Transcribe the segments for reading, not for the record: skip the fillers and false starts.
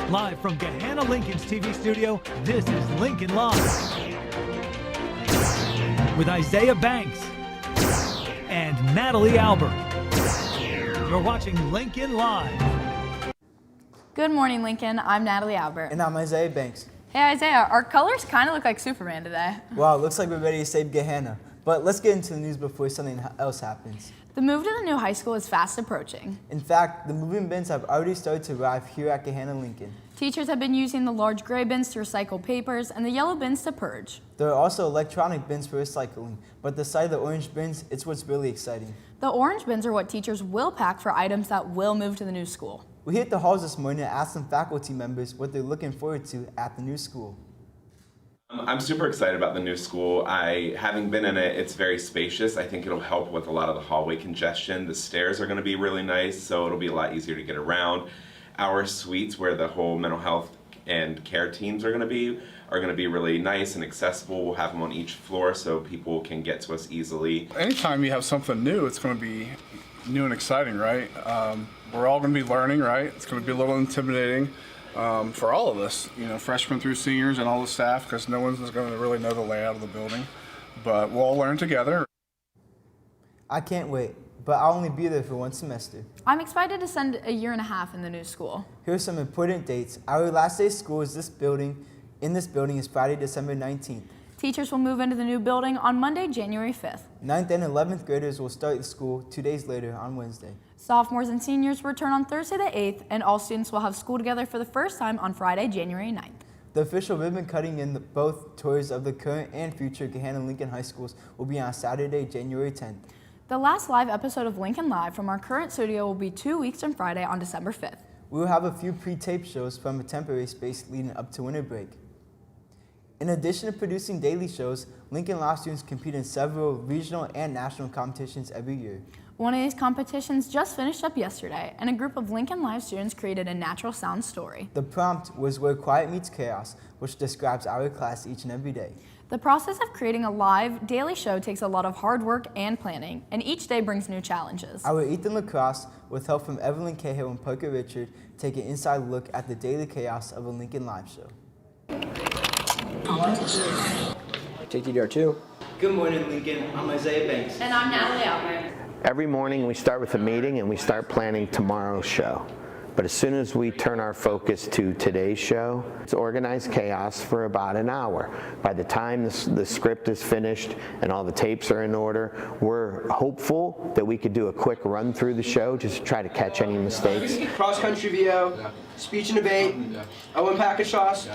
Live from Gahanna Lincoln's TV studio, this is Lincoln Live. With Isaiah Banks and Natalie Albert. You're watching Lincoln Live. Good morning, Lincoln. I'm Natalie Albert. And I'm Isaiah Banks. Hey, Isaiah, our colors kind of look like Superman today. Wow, it looks like we're ready to save Gahanna. But let's get into the news before something else happens. The move to the new high school is fast approaching. In fact, the moving bins have already started to arrive here at Gahanna Lincoln. Teachers have been using the large gray bins to recycle papers and the yellow bins to purge. There are also electronic bins for recycling, but the sight of the orange bins, it's what's really exciting. The orange bins are what teachers will pack for items that will move to the new school. We hit the halls this morning to ask some faculty members what they're looking forward to at the new school. I'm super excited about the new school. Having been in it, it's very spacious. I think it'll help with a lot of the hallway congestion. The stairs are going to be really nice, so it'll be a lot easier to get around. Our suites, where the whole mental health and care teams are going to be really nice and accessible. We'll have them on each floor so people can get to us easily. Anytime you have something new, it's going to be new and exciting, right? We're all going to be learning, right? It's going to be a little intimidating for all of us, you know, freshmen through seniors and all the staff, because no one's going to really know the layout of the building. But we'll all learn together. I can't wait, but I'll only be there for one semester. I'm excited to spend a year and a half in the new school. Here are some important dates. Our last day of school is in this building is Friday, December 19th. Teachers will move into the new building on Monday, January 5th. 9th and 11th graders will start school 2 days later on Wednesday. Sophomores and seniors return on Thursday the 8th, and all students will have school together for the first time on Friday, January 9th. The official ribbon cutting in both tours of the current and future Gahanna Lincoln High Schools will be on Saturday, January 10th. The last live episode of Lincoln Live from our current studio will be 2 weeks from Friday on December 5th. We will have a few pre-taped shows from a temporary space leading up to winter break. In addition to producing daily shows, Lincoln Live students compete in several regional and national competitions every year. One of these competitions just finished up yesterday, and a group of Lincoln Live students created a natural sound story. The prompt was Where Quiet Meets Chaos, which describes our class each and every day. The process of creating a live, daily show takes a lot of hard work and planning, and each day brings new challenges. Our Ethan Lacrosse, with help from Evelyn Cahill and Parker Richard, take an inside look at the daily chaos of a Lincoln Live show. JTDR2. Good morning, Lincoln. I'm Isaiah Banks. And I'm Natalie Albert. Every morning we start with a meeting and we start planning tomorrow's show. But as soon as we turn our focus to today's show, it's organized chaos for about an hour. By the time the script is finished and all the tapes are in order, we're hopeful that we could do a quick run through the show just to try to catch any mistakes. Cross-country VO, speech and debate, Owen package sauce.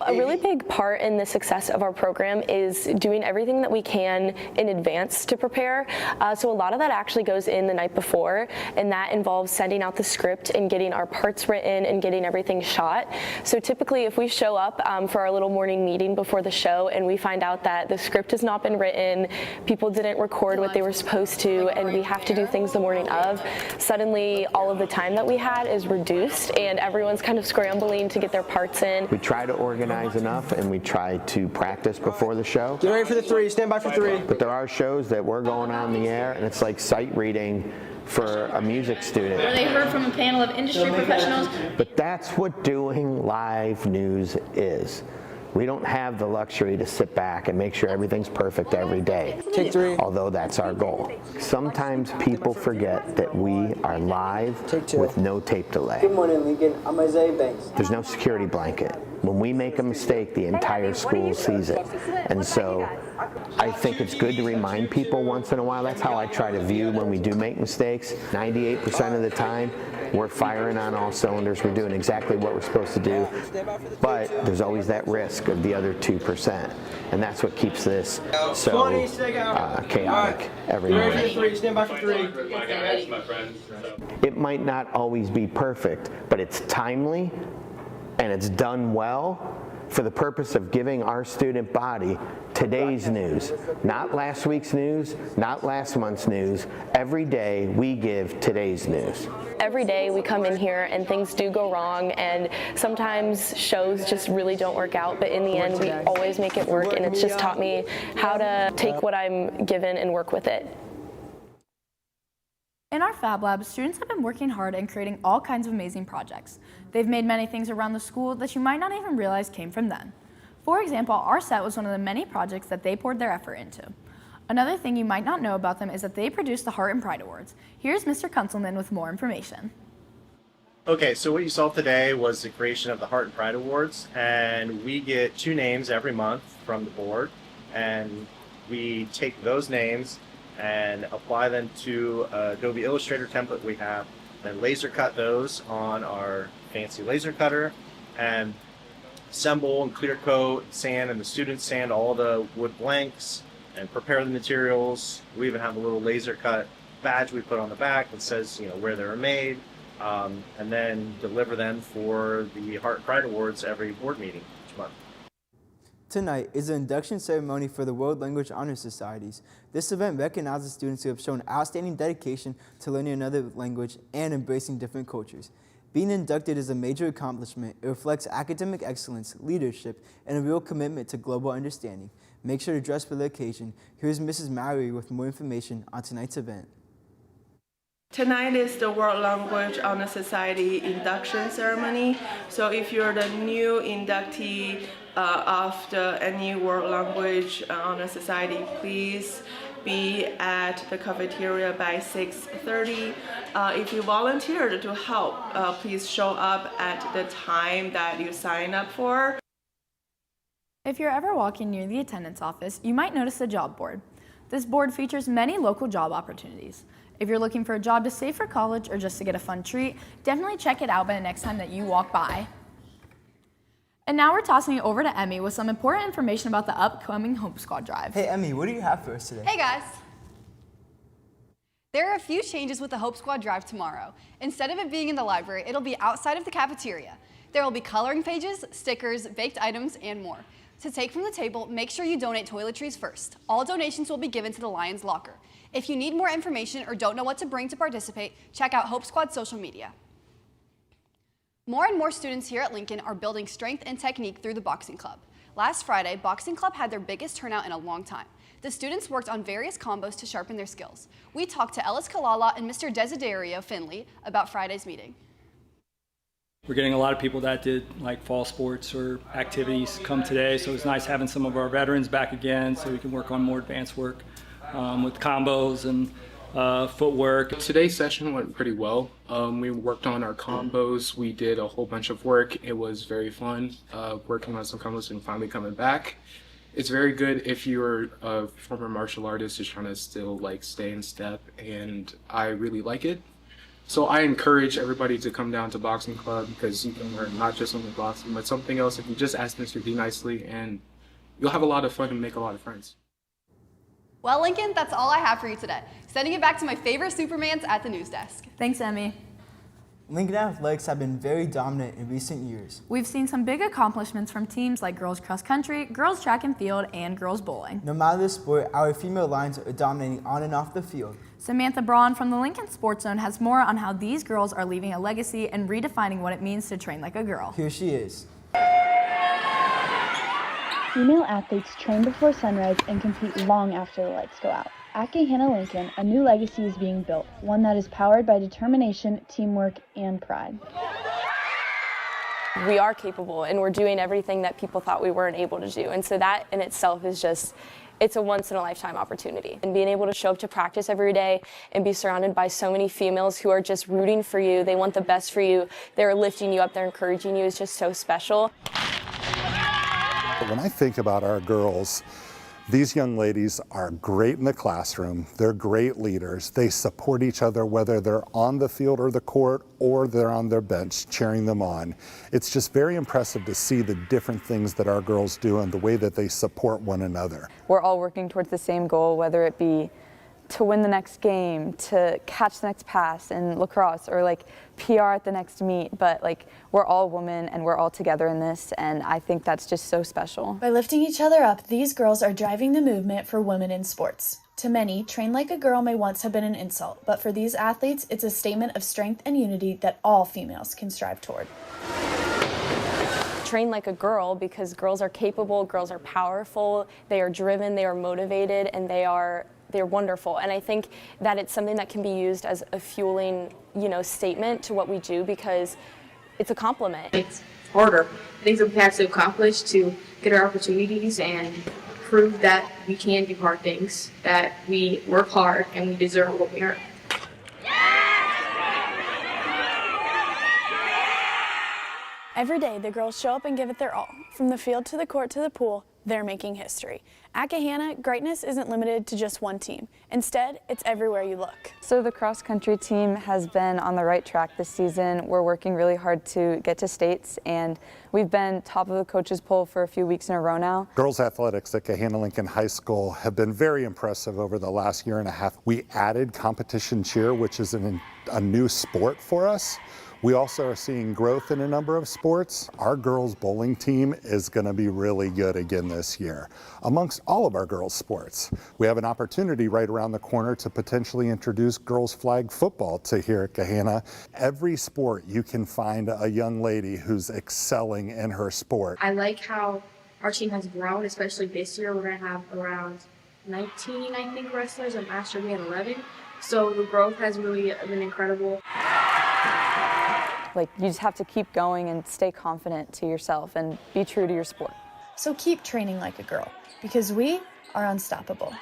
A really big part in the success of our program is doing everything that we can in advance to prepare. So a lot of that actually goes in the night before, and that involves sending out the script and getting our parts written and getting everything shot. So typically if we show up for our little morning meeting before the show and we find out that the script has not been written, people didn't record what they were supposed to, and we have to do things the morning of, suddenly all of the time that we had is reduced and everyone's kind of scrambling to get their parts in. We try to organize enough and we try to practice before the show. Get ready for the three, stand by for three. But there are shows that we're going on the air and it's like sight reading for a music student. Where they heard from a panel of industry professionals. But that's what doing live news is. We don't have the luxury to sit back and make sure everything's perfect every day. Take three. Although that's our goal. Sometimes people forget that we are live with no tape delay. Good morning, Lincoln. I'm Isaiah Banks. There's no security blanket. When we make a mistake, the entire school sees it. And so I think it's good to remind people once in a while. That's how I try to view when we do make mistakes. 98% of the time, we're firing on all cylinders. We're doing exactly what we're supposed to do. But there's always that risk of the other 2%. And that's what keeps this so chaotic every morning. Stand by for three. It might not always be perfect, but it's timely and it's done well for the purpose of giving our student body today's news, not last week's news, not last month's news. Every day we give today's news. Every day we come in here and things do go wrong, and sometimes shows just really don't work out, but in the end we always make it work, and it's just taught me how to take what I'm given and work with it. In our Fab Lab, students have been working hard and creating all kinds of amazing projects. They've made many things around the school that you might not even realize came from them. For example, our set was one of the many projects that they poured their effort into. Another thing you might not know about them is that they produced the Heart and Pride Awards. Here's Mr. Kunzelman with more information. Okay, so what you saw today was the creation of the Heart and Pride Awards, and we get 2 names every month from the board, and we take those names and apply them to Adobe Illustrator template we have, then laser cut those on our fancy laser cutter, and assemble and clear coat, sand, and the students sand all the wood blanks and prepare the materials. We even have a little laser cut badge we put on the back that says, you know, where they were made. And then deliver them for the Heart and Pride Awards every board meeting each month. Tonight is the induction ceremony for the World Language Honor Societies. This event recognizes students who have shown outstanding dedication to learning another language and embracing different cultures. Being inducted is a major accomplishment. It reflects academic excellence, leadership, and a real commitment to global understanding. Make sure to dress for the occasion. Here's Mrs. Mallory with more information on tonight's event. Tonight is the World Language Honor Society induction ceremony. So if you're the new inductee of any World Language Honor Society, please be at the cafeteria by 6:30. If you volunteered to help, please show up at the time that you sign up for. If you're ever walking near the attendance office, you might notice the job board. This board features many local job opportunities. If you're looking for a job to save for college or just to get a fun treat, definitely check it out by the next time that you walk by. And now we're tossing it over to Emmy with some important information about the upcoming Hope Squad Drive. Hey Emmy, what do you have for us today? Hey guys! There are a few changes with the Hope Squad Drive tomorrow. Instead of it being in the library, it'll be outside of the cafeteria. There will be coloring pages, stickers, baked items, and more. To take from the table, make sure you donate toiletries first. All donations will be given to the Lions Locker. If you need more information or don't know what to bring to participate, check out Hope Squad's social media. More and more students here at Lincoln are building strength and technique through the Boxing Club. Last Friday, Boxing Club had their biggest turnout in a long time. The students worked on various combos to sharpen their skills. We talked to Ellis Kalala and Mr. Desiderio Finley about Friday's meeting. We're getting a lot of people that did like fall sports or activities come today, so it's nice having some of our veterans back again so we can work on more advanced work with combos and footwork. Today's session went pretty well. We worked on our combos. We did a whole bunch of work. It was very fun working on some combos and finally coming back. It's very good if you're a former martial artist just trying to still like stay in step, and I really like it. So I encourage everybody to come down to Boxing Club because you can learn not just only boxing, but something else if you just ask Mr. D nicely, and you'll have a lot of fun and make a lot of friends. Well, Lincoln, that's all I have for you today. Sending it back to my favorite Supermans at the news desk. Thanks, Emmy. Lincoln Athletics have been very dominant in recent years. We've seen some big accomplishments from teams like girls cross country, girls track and field, and girls bowling. No matter the sport, our female Lions are dominating on and off the field. Samantha Braun from the Lincoln Sports Zone has more on how these girls are leaving a legacy and redefining what it means to train like a girl. Here she is. Female athletes train before sunrise and compete long after the lights go out. At Gahanna Lincoln, a new legacy is being built, one that is powered by determination, teamwork, and pride. We are capable, and we're doing everything that people thought we weren't able to do. And so that in itself is just, it's a once-in-a-lifetime opportunity. And being able to show up to practice every day and be surrounded by so many females who are just rooting for you, they want the best for you, they're lifting you up, they're encouraging you, is just so special. When I think about our girls, these young ladies are great in the classroom. They're great leaders. They support each other, whether they're on the field or the court or they're on their bench cheering them on. It's just very impressive to see the different things that our girls do and the way that they support one another. We're all working towards the same goal, whether it be to win the next game, to catch the next pass in lacrosse, or like PR at the next meet, but like we're all women and we're all together in this, and I think that's just so special. By lifting each other up, these girls are driving the movement for women in sports. To many, train like a girl may once have been an insult, but for these athletes, it's a statement of strength and unity that all females can strive toward. Train like a girl because girls are capable, girls are powerful, they are driven, they are motivated, and they are they're wonderful. And I think that it's something that can be used as a fueling, statement to what we do, because it's a compliment. It's harder. Things that we have to accomplish to get our opportunities and prove that we can do hard things, that we work hard and we deserve what we earn. Every day, the girls show up and give it their all. From the field to the court to the pool, they're making history. At Gahanna, greatness isn't limited to just one team. Instead, it's everywhere you look. So the cross country team has been on the right track this season. We're working really hard to get to states, and we've been top of the coaches poll for a few weeks in a row now. Girls athletics at Gahanna Lincoln High School have been very impressive over the last year and a half. We added competition cheer, which is a new sport for us. We also are seeing growth in a number of sports. Our girls bowling team is going to be really good again this year. Amongst all of our girls sports, we have an opportunity right around the corner to potentially introduce girls flag football to here at Gahanna. Every sport you can find a young lady who's excelling in her sport. I like how our team has grown, especially this year. We're going to have around 19, I think, wrestlers, and last year we had 11. So the growth has really been incredible. Like, you just have to keep going and stay confident to yourself and be true to your sport. So keep training like a girl, because we are unstoppable.